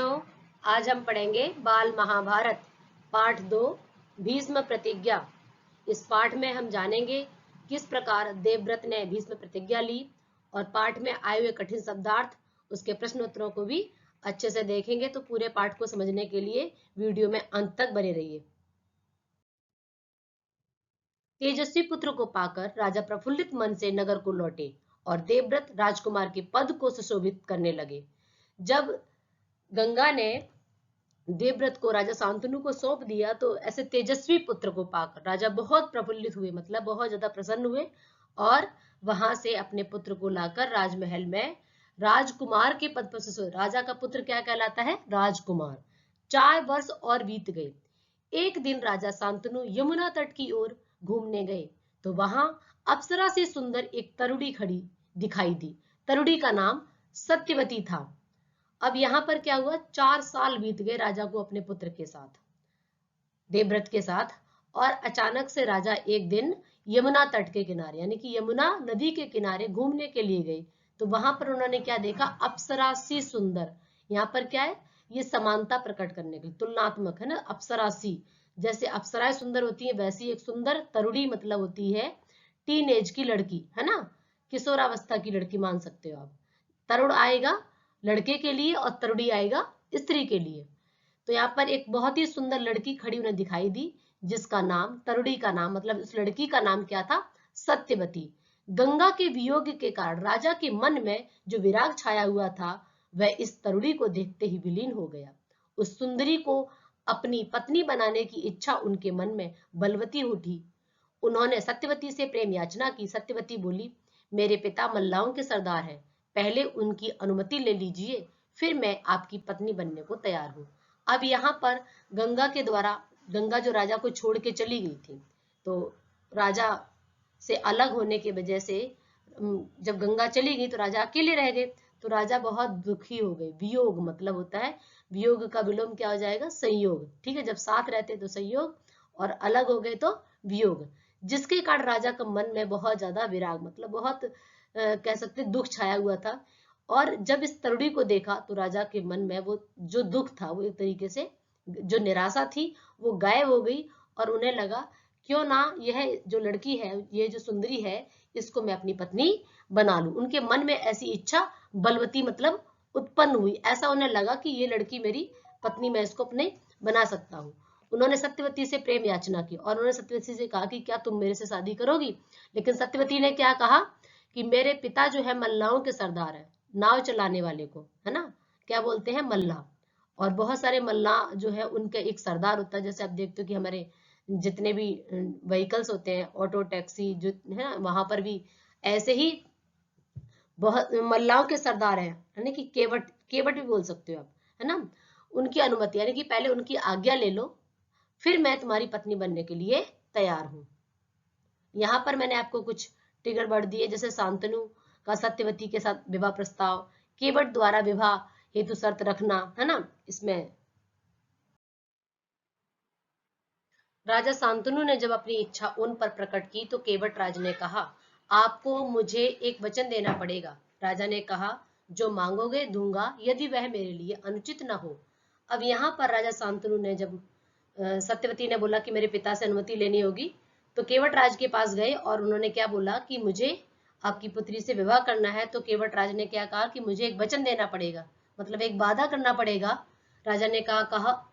बच्चों, आज हम पढ़ेंगे बाल महाभारत पाठ 2 भीष्म प्रतिज्ञा। इस पाठ में हम जानेंगे किस प्रकार देवव्रत ने भीष्म प्रतिज्ञा ली और पाठ में आए हुए कठिन शब्दार्थ उसके प्रश्न उत्तरों को भी अच्छे से देखेंगे। तो पूरे पाठ को समझने के लिए वीडियो में अंत तक बने रहिए। तेजस्वी पुत्र को पाकर राजा प्रफुल्लित मन से नगर को लौटे और देवव्रत राजकुमार के पद को सुशोभित करने लगे। जब गंगा ने देवव्रत को राजा शांतनु को सौंप दिया तो ऐसे तेजस्वी पुत्र को पाकर राजा बहुत प्रफुल्लित हुए, मतलब बहुत ज्यादा प्रसन्न हुए और वहां से अपने पुत्र को लाकर राजमहल में राजकुमार के पद पर राजा का पुत्र क्या कहलाता है? राजकुमार। 4 वर्ष और बीत गए। एक दिन राजा शांतनु यमुना तट की ओर घूमने गए तो वहां अप्सरा से सुंदर एक तरुड़ी खड़ी दिखाई दी। तरुड़ी का नाम सत्यवती था। अब यहाँ पर क्या हुआ? 4 साल बीत गए राजा को अपने पुत्र के साथ, देवव्रत के साथ, और अचानक से राजा एक दिन यमुना तट के किनारे यानी कि यमुना नदी के किनारे घूमने के लिए गए तो वहां पर उन्होंने क्या देखा? अप्सरा सी सुंदर। यहाँ पर क्या है? ये समानता प्रकट करने के लिए, तुलनात्मक है ना। अप्सरा सी, जैसे अप्सराएं सुंदर होती है वैसी एक सुंदर तरुड़ी मतलब होती है टीनेज की लड़की, है ना, किशोरावस्था की लड़की मान सकते हो आप। तरुण आएगा लड़के के लिए और तरुड़ी आएगा स्त्री के लिए। तो यहाँ पर एक बहुत ही सुंदर लड़की खड़ी उन्हें दिखाई दी जिसका नाम, तरुड़ी का नाम मतलब उस लड़की का नाम क्या था? सत्यवती। गंगा के वियोग के कारण राजा के मन में जो विराग छाया हुआ था वह इस तरुड़ी को देखते ही विलीन हो गया। उस सुंदरी को अपनी पत्नी बनाने की इच्छा उनके मन में बलवती उठी। उन्होंने सत्यवती से प्रेम याचना की। सत्यवती बोली, मेरे पिता मल्लाओं के सरदार हैं, पहले उनकी अनुमति ले लीजिए, फिर मैं आपकी पत्नी बनने को तैयार हूँ। अब यहाँ पर गंगा के द्वारा, गंगा जो राजा को छोड़ के चली गई थी, तो राजा से अलग होने की वजह से जब गंगा चली गई तो राजा अकेले रह गए। तो राजा बहुत दुखी हो गए। वियोग मतलब होता है, वियोग का विलोम क्या हो जाएगा? संयोग। ठीक है, जब साथ रहते तो संयोग और अलग हो गए तो वियोग, जिसके कारण राजा का मन में बहुत ज्यादा विराग मतलब बहुत कह सकते दुख छाया हुआ था। और जब इस तरुड़ी को देखा तो राजा के मन में वो जो दुख था, वो एक तरीके से जो निराशा थी वो गायब हो गई और उन्हें लगा क्यों ना यह जो लड़की है, ये जो सुंदरी है, इसको मैं अपनी पत्नी बना लूं। उनके मन में ऐसी इच्छा बलवती मतलब उत्पन्न हुई। ऐसा उन्हें लगा कि ये लड़की मेरी पत्नी, मैं इसको अपने बना सकता हूँ। उन्होंने सत्यवती से प्रेम याचना की और उन्होंने सत्यवती से कहा कि क्या तुम मेरे से शादी करोगी? लेकिन सत्यवती ने क्या कहा कि मेरे पिता जो है मल्लाओं के सरदार है, नाव चलाने वाले को, है ना, क्या बोलते हैं? मल्ला। और बहुत सारे मल्ला जो है उनके एक सरदार होता है। जैसे आप देखते हो कि हमारे जितने भी व्हीकल्स होते हैं, ऑटो टैक्सी जो है ना, वहां पर भी ऐसे ही बहुत मल्लाओं के सरदार हैं, यानी कि केवट, केवट भी बोल सकते हो आप, है ना। उनकी अनुमति यानी कि पहले उनकी आज्ञा ले लो, फिर मैं तुम्हारी पत्नी बनने के लिए तैयार हूं। यहाँ पर मैंने आपको कुछ ट्रिगर वर्ड दिए, जैसे शांतनु का सत्यवती के साथ विवाह प्रस्ताव, केवट द्वारा विवाह हेतु शर्त रखना, है ना। इसमें राजा शांतनु ने जब अपनी इच्छा उन पर प्रकट की तो केवट राज ने कहा, आपको मुझे एक वचन देना पड़ेगा। राजा ने कहा, जो मांगोगे दूंगा, यदि वह मेरे लिए अनुचित न हो। अब यहाँ पर राजा शांतनु ने जब सत्यवती ने बोला कि मेरे पिता से अनुमति लेनी होगी, तो केवट राज के पास गए और उन्होंने क्या बोला कि मुझे आपकी पुत्री से विवाह करना है। तो केवट राज ने क्या कहा कि मुझे एक वचन देना पड़ेगा, मतलब एक वादा करना पड़ेगा। राजा ने कहा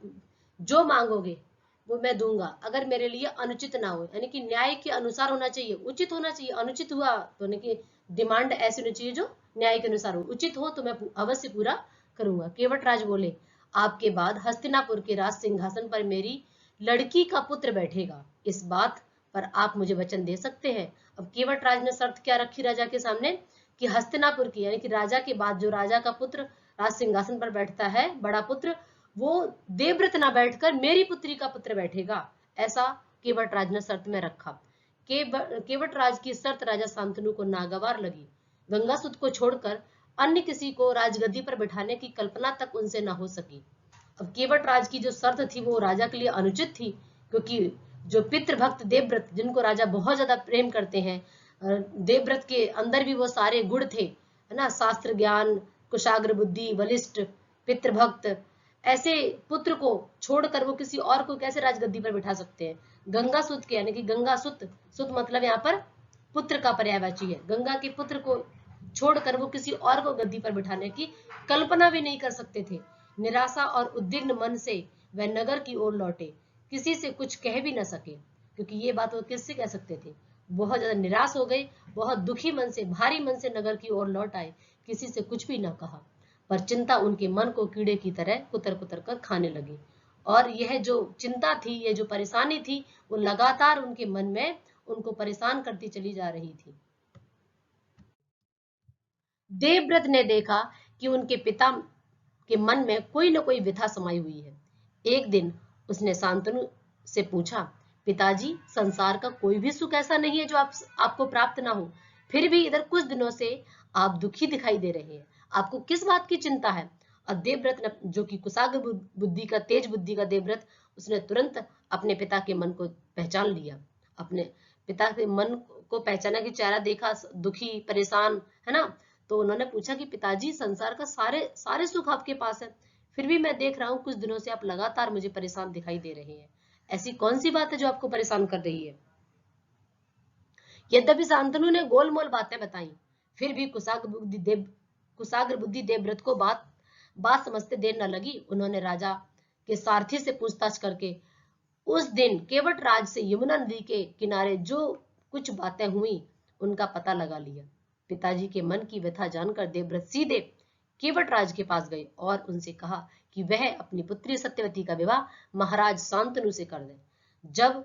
जो मांगोगे वो मैं दूंगा, अगर मेरे लिए अनुचित ना हो, यानी कि न्याय के अनुसार होना चाहिए, उचित होना चाहिए। अनुचित हुआ तो यानी कि डिमांड ऐसी होनी चाहिए जो न्याय के अनुसार हो, उचित हो तो मैं अवश्य पूरा करूंगा। केवट राज बोले, आपके बाद हस्तिनापुर के राज सिंहासन पर मेरी लड़की का पुत्र बैठेगा, इस बात पर आप मुझे वचन दे सकते हैं। अब केवट राज ने शर्त क्या रखी राजा के सामने कि हस्तिनापुर की यानी कि राजा के बाद जो राजा का पुत्र राज सिंहासन पर बैठता है, बड़ा पुत्र, वो देवव्रत ना बैठकर मेरी पुत्री का पुत्र बैठेगा, ऐसा केवट राज ने शर्त में रखा। केवट राज की शर्त राजा शांतनु को नागवार लगी। गंगासुत को छोड़कर अन्य किसी को राजगद्दी पर बिठाने की कल्पना तक उनसे न हो सकी। अब केवट राज की जो शर्त थी वो राजा के लिए अनुचित थी, क्योंकि जो पितृभक्त देवव्रत, जिनको राजा बहुत ज्यादा प्रेम करते हैं, देवव्रत के अंदर भी वो सारे गुण थे, है ना, शास्त्र ज्ञान, कुशाग्र बुद्धि, बलिष्ठ, पितृभक्त, ऐसे पुत्र को छोड़कर वो किसी और को कैसे राजगद्दी पर बिठा सकते हैं? गंगा सुत के, यानी कि गंगा सुत, सुत मतलब यहाँ पर पुत्र का पर्यायवाची है, गंगा के पुत्र को छोड़कर वो किसी और को गद्दी पर बिठाने की कल्पना भी नहीं कर सकते थे। निराशा और उद्विग्न मन से वह नगर की ओर लौटे, किसी से कुछ कह भी न सके, क्योंकि ये बात वो किससे कह सकते थे? बहुत ज्यादा निराश हो गए, बहुत दुखी मन से, भारी मन से नगर की ओर लौट आए, किसी से कुछ भी न कहा, पर चिंता उनके मन को कीड़े की तरह कुतर कुतर कर खाने लगी। और यह जो चिंता थी, यह जो परेशानी थी, वो लगातार उनके मन में उनको परेशान करती चली जा रही थी। देवव्रत ने देखा कि उनके पिता के मन में कोई न कोई व्यथा समाई हुई है। एक दिन उसने शांतनु से पूछा, पिताजी, संसार का कोई भी सुख ऐसा नहीं है जो आपको प्राप्त ना हो, फिर भी इधर कुछ दिनों से आप दुखी दिखाई दे रहे हैं, आपको किस बात की चिंता है? और देवव्रत, जो कि कुशाग्र बुद्धि का, तेज बुद्धि का देवव्रत, उसने तुरंत अपने पिता के मन को पहचान लिया, अपने पिता के मन को पहचाना, कि चेहरा देखा दुखी परेशान है ना, तो उन्होंने पूछा कि पिताजी, संसार का सारे सारे सुख आपके पास है, फिर भी मैं देख रहा हूँ कुछ दिनों से आप लगातार मुझे परेशान दिखाई दे रहे हैं, ऐसी कौन सी बात है जो आपको परेशान कर रही है? यद्यपि शांतनु ने गोलमोल बातें बताई, फिर भी कुशाग्र बुद्धि देवव्रत को बात समझते देर न लगी। उन्होंने राजा के सारथी से पूछताछ करके उस दिन केवट राज से यमुना नदी के किनारे जो कुछ बातें हुई उनका पता लगा लिया। पिताजी के मन की व्यथा जानकर देवव्रत सीधे केवट राज के पास गए और उनसे कहा कि वह अपनी पुत्री सत्यवती का विवाह महाराज शांतनु से कर दे। जब,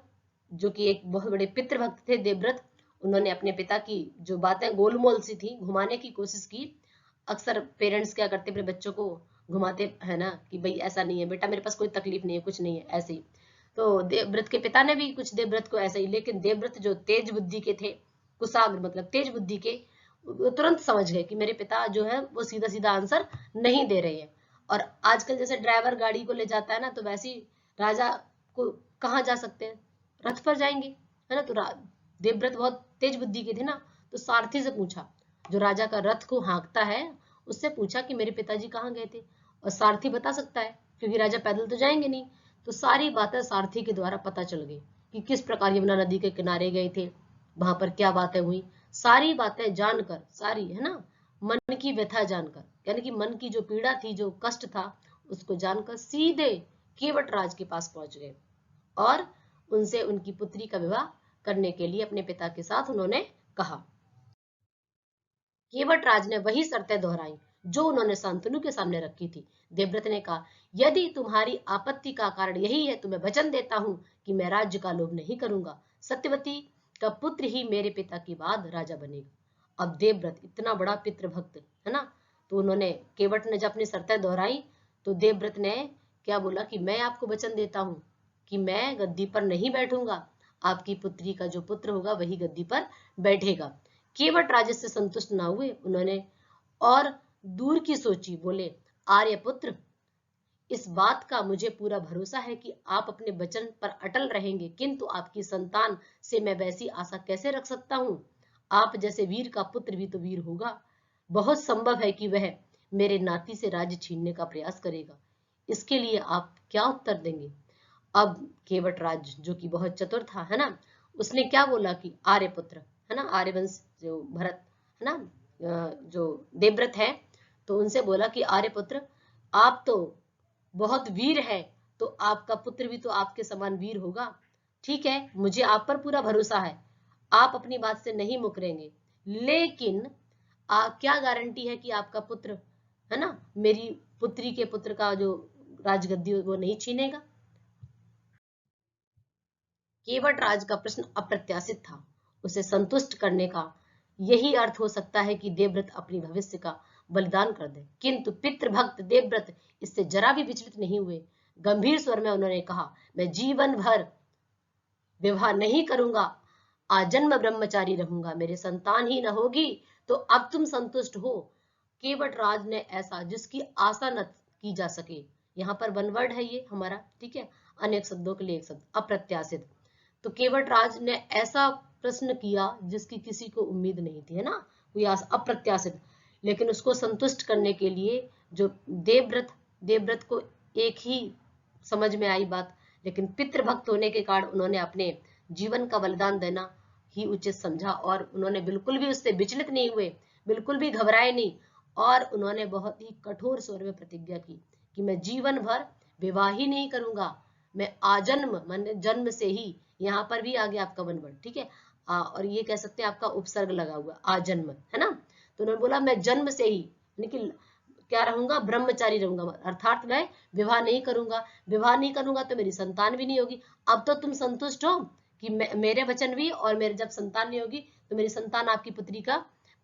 जो कि एक बहुत बड़े पितृभक्त थे देवव्रत, उन्होंने अपने पिता की जो बातें गोलमोल सी थी घुमाने की कोशिश की। अक्सर पेरेंट्स क्या करते, अपने बच्चों को घुमाते है ना, कि भाई ऐसा नहीं है बेटा, मेरे पास कोई तकलीफ नहीं है, कुछ नहीं है, ऐसे ही। तो देवव्रत के पिता ने भी कुछ देवव्रत को ऐसा ही, लेकिन देवव्रत जो तेज बुद्धि के थे, कुशाग्र मतलब तेज बुद्धि के, वो तुरंत समझ गए कि मेरे पिता जो है वो सीधा सीधा आंसर नहीं दे रहे हैं। और आजकल जैसे ड्राइवर गाड़ी को ले जाता है ना, तो वैसे ही राजा को कहाँ जा सकते हैं, रथ पर जाएंगे, है ना। तो देवव्रत बहुत तेज बुद्धि के थे ना, तो सारथी से पूछा, जो राजा का रथ को हाँकता है, उससे पूछा कि मेरे पिताजी कहाँ गए थे, और सारथी बता सकता है क्योंकि राजा पैदल तो जाएंगे नहीं। तो सारी बातें सारथी के द्वारा पता चल गई कि किस प्रकार यमुना नदी के किनारे गए थे, वहां पर क्या बातें हुई, सारी बातें जानकर, सारी है ना, मन की व्यथा जानकर, यानी कि मन की जो पीड़ा थी, जो कष्ट था, उसको जानकर सीधे केवट राज के पास पहुंच गए और उनसे उनकी पुत्री का विवाह करने के लिए अपने पिता के साथ उन्होंने कहा। केवट राज ने वही शर्तें दोहराई जो उन्होंने शांतनु के सामने रखी थी। देवव्रत ने कहा, यदि तुम्हारी आपत्ति का कारण यही है तो मैं वचन देता हूं कि मैं राज्य का लोभ नहीं करूंगा, सत्यवती का पुत्र ही मेरे पिता के बाद राजा बनेगा। अब देवव्रत इतना बड़ा पितृभक्त है ना, तो उन्होंने, केवट ने जब अपनी शर्तें दोहराई, तो देवव्रत ने क्या बोला कि मैं आपको वचन देता हूं कि मैं गद्दी पर नहीं बैठूंगा, आपकी पुत्री का जो पुत्र होगा वही गद्दी पर बैठेगा। केवट राजा से संतुष्ट ना हुए, उन्होंने और दूर की सोची, बोले, आर्यपुत्र, इस बात का मुझे पूरा भरोसा है कि आप अपने वचन पर अटल रहेंगे, किंतु आपकी संतान से मैं वैसी आशा कैसे रख सकता हूँ? आप जैसे वीर का पुत्र भी तो वीर होगा, बहुत संभव है कि वह मेरे नाती से राज्य छीनने का प्रयास करेगा, इसके लिए आप क्या उत्तर देंगे? अब केवट राज, जो कि बहुत चतुर था, है ना, उसने क्या बोला कि आर्यपुत्र, है ना, आर्यवंश जो भरत है ना, जो देवव्रत है, तो उनसे बोला कि आर्यपुत्र, आप तो बहुत वीर है, तो आपका पुत्र भी तो आपके समान वीर होगा। ठीक है, मुझे आप पर पूरा भरोसा है, आप अपनी बात से नहीं मुकरेंगे, लेकिन क्या गारंटी है कि आपका पुत्र, है ना, मेरी पुत्री के पुत्र का जो राजगद्दी वो नहीं छीनेगा? केवट राज का प्रश्न अप्रत्याशित था, उसे संतुष्ट करने का यही अर्थ हो सकता है कि देवव्रत अपनी भविष्य का बलिदान कर दे, किंतु पितृभक्त देवव्रत इससे जरा भी विचलित नहीं हुए। गंभीर स्वर में उन्होंने कहा, मैं जीवन भर विवाह नहीं करूंगा, आजन्म ब्रह्मचारी रहूंगा, मेरे संतान ही न होगी तो अब तुम संतुष्ट हो। केवट राज ने ऐसा जिसकी आशा न की जा सके, यहाँ पर वन वर्ड है ये हमारा, ठीक है, अनेक शब्दों के लिए एक शब्द, अप्रत्याशित। तो केवट राज ने ऐसा प्रश्न किया जिसकी किसी को उम्मीद नहीं थी, है ना, कोई अप्रत्याशित, लेकिन उसको संतुष्ट करने के लिए जो देवव्रत को एक ही समझ में आई बात, लेकिन पितृभक्त होने के कारण उन्होंने अपने जीवन का बलिदान देना ही उचित समझा और उन्होंने बिल्कुल भी उससे विचलित नहीं हुए, बिल्कुल भी घबराए नहीं, और उन्होंने बहुत ही कठोर स्वर में प्रतिज्ञा की कि मैं जीवन भर विवाह ही नहीं करूंगा, मैं आजन्म, मैंने जन्म से ही, यहाँ पर भी आ गया आपका वन वर्ड, ठीक है, और ये कह सकते हैं आपका उपसर्ग लगा हुआ आजन्म, है ना। तो उन्होंने बोला मैं जन्म से ही लेकिन क्या रहूंगा, ब्रह्मचारी रहूंगा, अर्थात मैं विवाह नहीं करूंगा, विवाह नहीं करूंगा तो मेरी संतान भी नहीं होगी। अब तो तुम संतुष्ट हो कि मेरे वचन भी, और मेरे जब संतान नहीं होगी तो मेरी संतान आपकी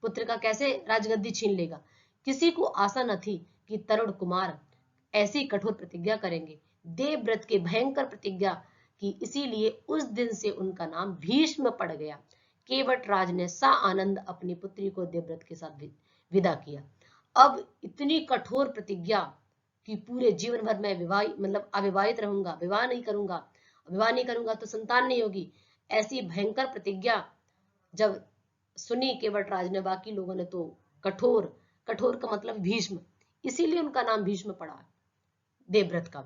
पुत्र का कैसे राजगद्दी छीन लेगा। किसी को आशा न थी कि तरुण कुमार ऐसी कठोर प्रतिज्ञा करेंगे, देवव्रत के भयंकर प्रतिज्ञा की, इसीलिए उस दिन से उनका नाम भीष्म पड़ गया। केवट राज ने सा आनंद अपनी पुत्री को देवव्रत के साथ विदा किया। अब इतनी कठोर प्रतिज्ञा कि पूरे जीवन भर मैं मतलब अविवाहित रहूंगा, विवाह नहीं करूंगा तो संतान नहीं होगी, ऐसी भयंकर प्रतिज्ञा जब सुनी केवट राज ने, बाकी लोगों ने तो कठोर का मतलब भीष्म, इसीलिए उनका नाम भीष्म पड़ा देवव्रत का।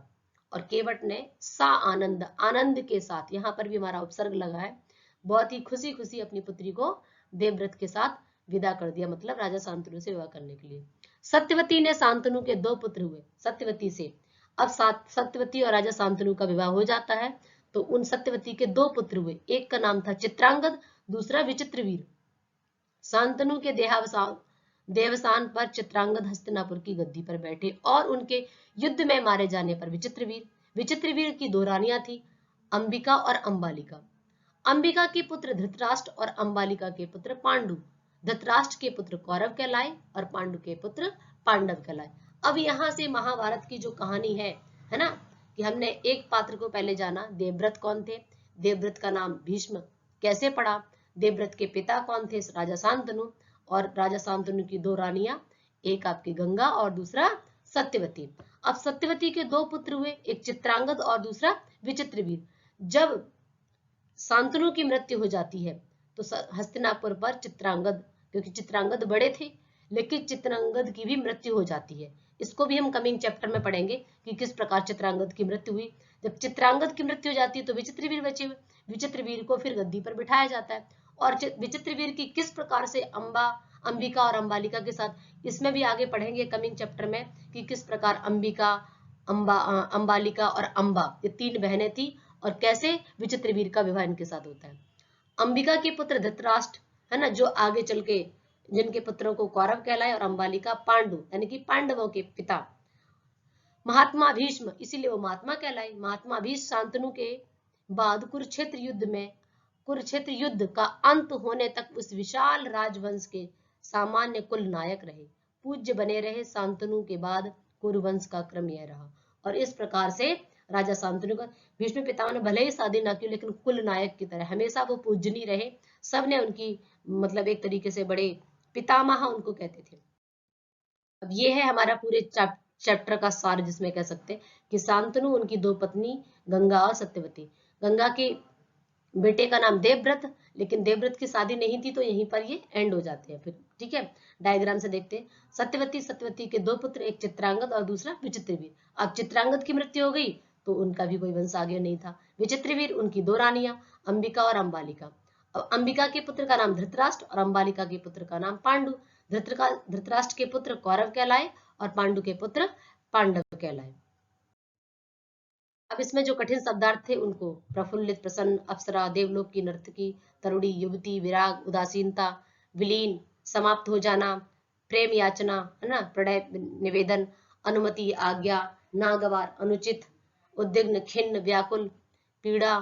और केवट ने सा आनंद, आनंद के साथ, यहाँ पर भी हमारा उपसर्ग लगा है, बहुत ही खुशी खुशी अपनी पुत्री को देवव्रत के साथ विदा कर दिया, मतलब राजा शांतनु से विवाह करने के लिए। सत्यवती ने शांतनु के 2 पुत्र हुए सत्यवती से। अब सत्यवती और राजा शांतनु का विवाह हो जाता है, तो उन सत्यवती के 2 पुत्र हुए, एक का नाम था चित्रांगद, दूसरा विचित्रवीर। शांतनु के देवसान पर चित्रांगद हस्तिनापुर की गद्दी पर बैठे और उनके युद्ध में मारे जाने पर विचित्रवीर की 2 रानियां थी, अंबिका और अंबालिका। अंबिका के पुत्र धृतराष्ट्र और अंबालिका के पुत्र पांडु। धृतराष्ट्र के पुत्र कौरव कहलाए और पांडु के पुत्र पांडव कहलाए। अब यहाँ से महाभारत की जो कहानी है ना, कि हमने एक पात्र को पहले जाना, देवव्रत कौन थे, देवव्रत का नाम भीष्म कैसे पड़ा, देवव्रत के पिता कौन थे, राजा शांतनु, और राजा शांतनु की 2 रानियां, एक आपकी गंगा और दूसरा सत्यवती। अब सत्यवती के 2 पुत्र हुए, एक चित्रांगद और दूसरा विचित्रवीर। जब शांतनु की मृत्यु हो जाती है तो हस्तिनापुर पर चित्रांगद, क्योंकि चित्रांगद बड़े थे, लेकिन चित्रांगद की भी मृत्यु हो जाती है। इसको भी हम कमिंग चैप्टर में पढ़ेंगे कि किस प्रकार चित्रांगद की मृत्यु हुई। जब चित्रांगद की मृत्यु हो जाती है तो विचित्रवीर बचे हुए, विचित्रवीर को फिर गद्दी पर बिठाया जाता है, और विचित्रवीर की किस प्रकार से अंबिका और अंबालिका के साथ, इसमें भी आगे पढ़ेंगे कमिंग चैप्टर में कि किस प्रकार अंबिका, अंबालिका और अंबा, ये 3 बहनें थी और कैसे विचित्रवीर का विवाह इनके साथ होता है। अंबिका के पुत्र धृतराष्ट्र, है ना, जो आगे चल के जिनके पुत्रों को कौरव कहलाए, और अंबालिका पांडु, यानी कि पांडवों के पिता। महात्मा भीष्म, इसीलिए वो महात्मा कहलाए। महात्मा भीष्म शांतनु के बाद कुरुक्षेत्र युद्ध का अंत होने तक उस विशाल राजवंश के सामान्य कुल नायक रहे, पूज्य बने रहे। शांतनु के बाद कुरुवंश का क्रम यह रहा, और इस प्रकार से राजा शांतनु का, भीष्म पितामह ने भले ही शादी ना की, लेकिन कुल नायक की तरह हमेशा वो पूजनीय रहे। सबने उनकी, मतलब एक तरीके से बड़े पितामह उनको कहते थे। अब ये है हमारा पूरे चैप्टर का सार, जिसमें कह सकते हैं कि शांतनु, उनकी 2 पत्नी गंगा और सत्यवती। गंगा के बेटे का नाम देवव्रत, लेकिन देवव्रत की शादी नहीं थी, तो यहीं पर ये एंड हो जाते हैं फिर, ठीक है। डायग्राम से देखते हैं। सत्यवती के 2 पुत्र, एक चित्रांगद और दूसरा विचित्रवीर। अब चित्रांगद की मृत्यु हो गई तो उनका भी कोई वंश आगे नहीं था। विचित्रवीर, उनकी 2 रानियां, अंबिका और अंबालिका। अब अंबिका के पुत्र का नाम धृतराष्ट्र और अंबालिका के पुत्र का नाम पांडु। धृतराष्ट्र के पुत्र कौरव कहलाए और पांडु के पुत्र पांडव कहलाए। अब इसमें जो कठिन शब्दार्थ थे उनको प्रफुल्लित, प्रसन्न, अप्सरा, देवलोक की नर्तकी, तरुणी, युवती, विराग, उदासीनता, विलीन, समाप्त हो जाना, प्रेम याचना, है ना, प्रणय निवेदन, अनुमति, आज्ञा, नागवार, अनुचित, उद्विग्न, खिन्न, व्याकुल, पीड़ा,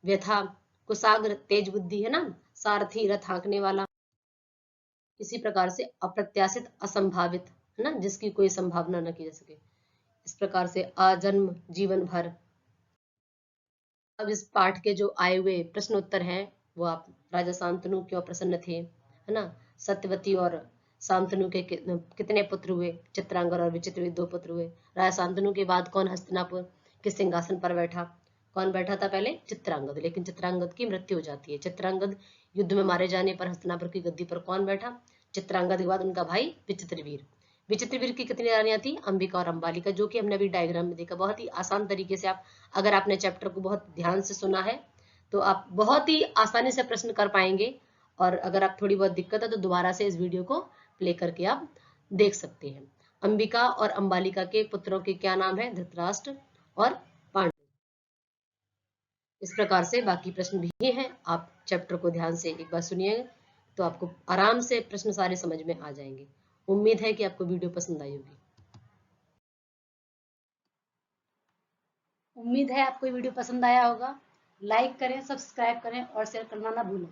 व्यथा, कुशाग्र, तेज बुद्धि, है ना, सारथी, रथ हाँकने वाला, इसी प्रकार से अप्रत्याशित, असंभावित, है ना, जिसकी कोई संभावना न की जा सके, इस प्रकार से आजन्म, जीवन भर। अब इस पाठ के जो आए हुए प्रश्न उत्तर हैं वो आप, राजा शांतनु क्यों प्रसन्न थे, है ना, सत्यवती और शांतनु के कितने पुत्र हुए, चित्रांगद और विचित्रवीर 2 पुत्र हुए, राजा शांतनु के बाद कौन हस्तिनापुर के सिंहासन पर बैठा, कौन बैठा था पहले, चित्रांगद, लेकिन चित्रांगद की मृत्यु हो जाती है। चित्रांगद युद्ध में मारे जाने पर हस्तिनापुर की गद्दी पर कौन बैठा, चित्रांगद के बाद उनका भाई विचित्रवीर। विचित्र वीर की कितनी रानियां थी? अंबिका और अंबालिका, जो कि हमने अभी डायग्राम में देखा। बहुत ही आसान तरीके से आप, अगर आपने चैप्टर को बहुत ध्यान से सुना है तो आप बहुत ही आसानी से प्रश्न कर पाएंगे। और अगर आप थोड़ी बहुत दिक्कत है तो दोबारा से इस वीडियो को प्ले करके आप देख सकते हैं। अंबिका और अंबालिका के पुत्रों के क्या नाम है? धृतराष्ट्र और पांडु। इस प्रकार से बाकी प्रश्न भी हैं, आप चैप्टर को ध्यान से एक बार सुनिएगा तो आपको आराम से प्रश्न सारे समझ में आ जाएंगे। उम्मीद है कि आपको वीडियो पसंद आई होगी। उम्मीद है आपको वीडियो पसंद आया होगा। लाइक करें, सब्सक्राइब करें और शेयर करना ना भूलें।